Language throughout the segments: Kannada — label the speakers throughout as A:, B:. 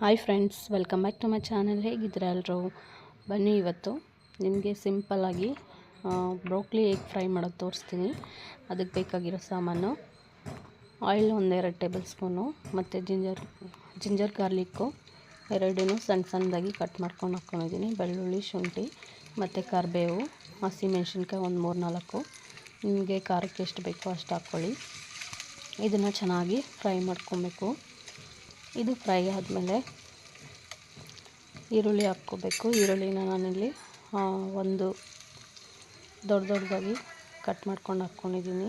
A: Hi friends, welcome back to my channel. ಹೇಗಿದ್ದೀರಾ ಎಲ್ಲರೂ? ಬನ್ನಿ ಇವತ್ತು ನಿಮಗೆ ಸಿಂಪಲ್ಲಾಗಿ ಬ್ರೋಕ್ಲಿ ಎಗ್ ಫ್ರೈ ಮಾಡೋದು ತೋರಿಸ್ತೀನಿ. ಅದಕ್ಕೆ ಬೇಕಾಗಿರೋ ಸಾಮಾನು ಆಯಿಲ್ 1-2 ಟೇಬಲ್ ಸ್ಪೂನು, ಮತ್ತು ಜಿಂಜರ್ ಗಾರ್ಲಿಕ್ಕು ಎರಡೂ ಸಣ್ಣದಾಗಿ ಕಟ್ ಮಾಡ್ಕೊಂಡು ಹಾಕ್ಕೊಂಡಿದ್ದೀನಿ. ಬೆಳ್ಳುಳ್ಳಿ, ಶುಂಠಿ ಮತ್ತು ಕರಿಬೇವು, ಹಸಿಮೆಣ್ಸಿನ್ಕಾಯಿ ಒಂದು 3-4. ನಿಮಗೆ ಖಾರಕ್ಕೆ ಎಷ್ಟು ಬೇಕೋ ಅಷ್ಟು ಹಾಕ್ಕೊಳ್ಳಿ. ಇದನ್ನು ಚೆನ್ನಾಗಿ ಫ್ರೈ ಮಾಡ್ಕೊಬೇಕು. ಇದು ಫ್ರೈ ಆದಮೇಲೆ ಈರುಳ್ಳಿ ಹಾಕ್ಕೋಬೇಕು. ಈರುಳ್ಳಿನ ನಾನಿಲ್ಲಿ ಒಂದು ದೊಡ್ಡದಾಗಿ ಕಟ್ ಮಾಡ್ಕೊಂಡು ಹಾಕ್ಕೊಂಡಿದ್ದೀನಿ.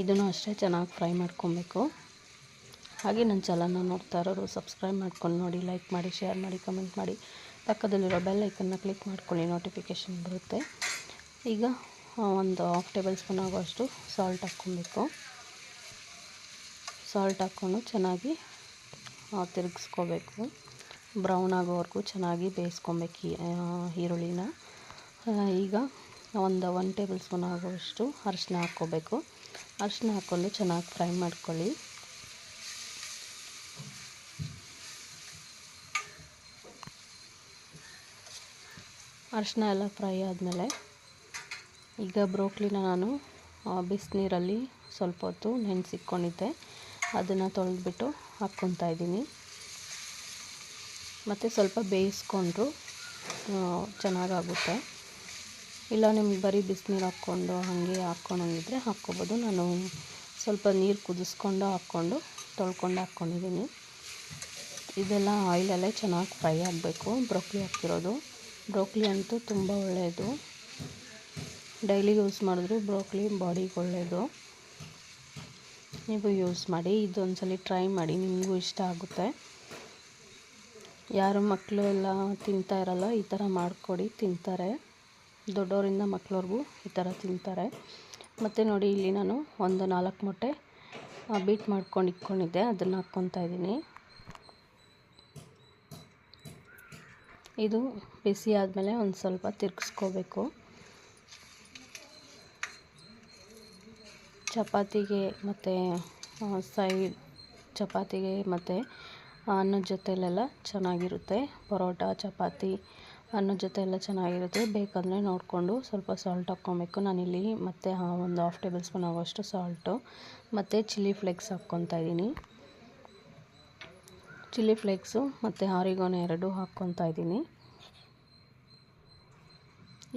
A: ಇದನ್ನು ಅಷ್ಟೇ ಚೆನ್ನಾಗಿ ಫ್ರೈ ಮಾಡ್ಕೊಬೇಕು. ಹಾಗೆ ನನ್ನ ಚಾನಲ್ನ ನೋಡ್ತಾ ಇರೋರು ಸಬ್ಸ್ಕ್ರೈಬ್ ಮಾಡ್ಕೊಂಡು ನೋಡಿ, ಲೈಕ್ ಮಾಡಿ, ಶೇರ್ ಮಾಡಿ, ಕಮೆಂಟ್ ಮಾಡಿ, ಪಕ್ಕದಲ್ಲಿರೋ ಬೆಲ್ ಐಕನ್ನ ಕ್ಲಿಕ್ ಮಾಡ್ಕೊಳ್ಳಿ, ನೋಟಿಫಿಕೇಷನ್ ಬರುತ್ತೆ. ಈಗ ಒಂದು 1/2 ಟೇಬಲ್ ಸ್ಪೂನ್ ಆಗೋಷ್ಟು ಸಾಲ್ಟ್ ಹಾಕ್ಕೊಬೇಕು. ಸಾಲ್ಟ್ ಹಾಕ್ಕೊಂಡು ಚೆನ್ನಾಗಿ ತಿರುಗಿಸ್ಕೋಬೇಕು. ಬ್ರೌನ್ ಆಗೋವರೆಗೂ ಚೆನ್ನಾಗಿ ಬೇಯಿಸ್ಕೊಬೇಕು ಈರುಳ್ಳಿನ. ಈಗ ಒಂದು 1 ಟೇಬಲ್ ಸ್ಪೂನ್ ಆಗೋಷ್ಟು ಅರಿಶಿನ ಹಾಕ್ಕೋಬೇಕು. ಅರಿಶಿನ ಹಾಕ್ಕೊಂಡು ಚೆನ್ನಾಗಿ ಫ್ರೈ ಮಾಡ್ಕೊಳ್ಳಿ. ಅರಿಶಿನ ಎಲ್ಲ ಫ್ರೈ ಆದಮೇಲೆ ಈಗ ಬ್ರೋಕ್ಲಿನ ನಾನು ಬಿಸಿನೀರಲ್ಲಿ ಸ್ವಲ್ಪ ಹೊತ್ತು ನೆನೆಸಿಟ್ಕೊಂಡಿದ್ದೆ, ಅದನ್ನು ತೊಳೆದ್ಬಿಟ್ಟು ಹಾಕ್ಕೊತಾ ಇದ್ದೀನಿ. ಮತ್ತು ಸ್ವಲ್ಪ ಬೇಯಿಸ್ಕೊಂಡ್ರು ಚೆನ್ನಾಗಾಗುತ್ತೆ. ಇಲ್ಲ ನಿಮ್ಗೆ ಬರೀ ಬಿಸಿನೀರು ಹಾಕ್ಕೊಂಡು ಹಾಗೆ ಹಾಕ್ಕೊಂಡಂಗಿದ್ರೆ ಹಾಕ್ಕೊಬೋದು. ನಾನು ಸ್ವಲ್ಪ ನೀರು ಕುದಿಸ್ಕೊಂಡು ತೊಳ್ಕೊಂಡು ಹಾಕ್ಕೊಂಡಿದ್ದೀನಿ. ಇದೆಲ್ಲ ಆಯಿಲಲ್ಲೇ ಚೆನ್ನಾಗಿ ಫ್ರೈ ಆಗಬೇಕು. ಬ್ರೋಕ್ಲಿ ಹಾಕ್ತಿರೋದು. ಬ್ರೋಕ್ಲಿ ಅಂತೂ ತುಂಬ ಒಳ್ಳೆಯದು. ಡೈಲಿ ಯೂಸ್ ಮಾಡಿದ್ರು ಬ್ರೋಕ್ಲಿ ಬಾಡಿಗೆ ಒಳ್ಳೆಯದು. ನೀವು ಯೂಸ್ ಮಾಡಿ, ಇದೊಂದ್ಸಲ ಟ್ರೈ ಮಾಡಿ, ನಿಮಗೂ ಇಷ್ಟ ಆಗುತ್ತೆ. ಯಾರು ಮಕ್ಕಳು ಎಲ್ಲ ತಿಂತಾ ಇರಲ್ಲ, ಈ ಥರ ಮಾಡಿಕೊಡಿ, ತಿಂತಾರೆ. ದೊಡ್ಡವರಿಂದ ಮಕ್ಕಳವ್ರಿಗೂ ಈ ಥರ ತಿಂತಾರೆ. ಮತ್ತು ನೋಡಿ, ಇಲ್ಲಿ ನಾನು ಒಂದು 4 ಮೊಟ್ಟೆ ಬೀಟ್ ಮಾಡ್ಕೊಂಡು ಇಟ್ಕೊಂಡಿದ್ದೆ, ಅದನ್ನು ಹಾಕ್ಕೊತಾ ಇದ್ದೀನಿ. ಇದು ಬಿಸಿ ಆದಮೇಲೆ ಒಂದು ಸ್ವಲ್ಪ ತಿರುಗಿಸ್ಕೋಬೇಕು. ಚಪಾತಿಗೆ ಮತ್ತು ಚಪಾತಿಗೆ ಮತ್ತು ಅನ್ನದ ಜೊತೆಲೆಲ್ಲ ಚೆನ್ನಾಗಿರುತ್ತೆ. ಪರೋಟ, ಚಪಾತಿ, ಅನ್ನದ ಜೊತೆ ಎಲ್ಲ ಚೆನ್ನಾಗಿರುತ್ತೆ. ಬೇಕಂದರೆ ನೋಡಿಕೊಂಡು ಸ್ವಲ್ಪ ಸಾಲ್ಟ್ ಹಾಕ್ಕೊಬೇಕು. ನಾನಿಲ್ಲಿ ಮತ್ತು ಒಂದು 1/2 ಟೇಬಲ್ ಸ್ಪೂನ್ ಆಗೋಷ್ಟು ಸಾಲ್ಟು ಮತ್ತು ಚಿಲ್ಲಿ ಫ್ಲೇಕ್ಸ್ ಹಾಕ್ಕೊತಾ ಇದ್ದೀನಿ. ಚಿಲ್ಲಿ ಫ್ಲೇಕ್ಸು ಮತ್ತು ಆರಿಗಾನೋ ಎರಡೂ ಹಾಕ್ಕೊತಾ ಇದ್ದೀನಿ.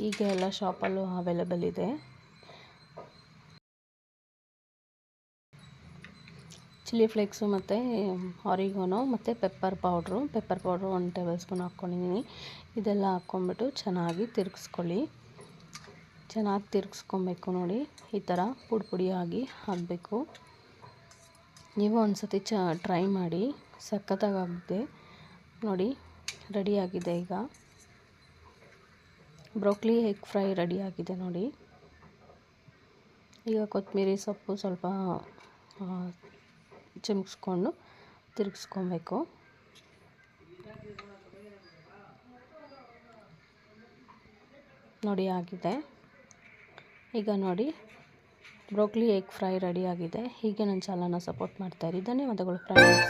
A: ಈಗ ಎಲ್ಲ ಶಾಪಲ್ಲೂ ಅವೈಲೇಬಲ್ ಇದೆ. ಚಿಲ್ಲಿ ಫ್ಲೇಕ್ಸು ಮತ್ತು ಆರಿಗಾನೋ ಮತ್ತು ಪೆಪ್ಪರ್ ಪೌಡ್ರು 1 ಟೇಬಲ್ ಸ್ಪೂನ್ ಹಾಕ್ಕೊಂಡಿದ್ದೀನಿ. ಇದೆಲ್ಲ ಹಾಕ್ಕೊಂಬಿಟ್ಟು ಚೆನ್ನಾಗಿ ತಿರುಗಿಸ್ಕೊಳ್ಳಿ. ಚೆನ್ನಾಗಿ ತಿರುಗಿಸ್ಕೊಬೇಕು. ನೋಡಿ, ಈ ಥರ ಪುಡಿಯಾಗಿ ಆಗಬೇಕು. ನೀವು ಒಂದು ಸತಿ ಟ್ರೈ ಮಾಡಿ, ಸಖತ್ತಾಗಿದೆ. ನೋಡಿ, ರೆಡಿಯಾಗಿದೆ. ಈಗ ಬ್ರೋಕ್ಲಿ ಎಗ್ ಫ್ರೈ ರೆಡಿಯಾಗಿದೆ ನೋಡಿ. ಈಗ ಕೊತ್ತಂಬರಿ ಸೊಪ್ಪು ಸ್ವಲ್ಪ ಚಿಮ್ಸ್ಕೊಂಡು ತಿರುಗಿಸ್ಕೊಬೇಕು. ನೋಡಿ, ಆಗಿದೆ. ಈಗ ನೋಡಿ, ಬ್ರೋಕ್ಲಿ ಎಗ್ ಫ್ರೈ ರೆಡಿಯಾಗಿದೆ. ಹೀಗೆ ನನ್ನ ಚಾನಲ್ನ ಸಪೋರ್ಟ್ ಮಾಡ್ತಾಯಿರಿ. ಧನ್ಯವಾದಗಳು ಫ್ರೆಂಡ್ಸ್.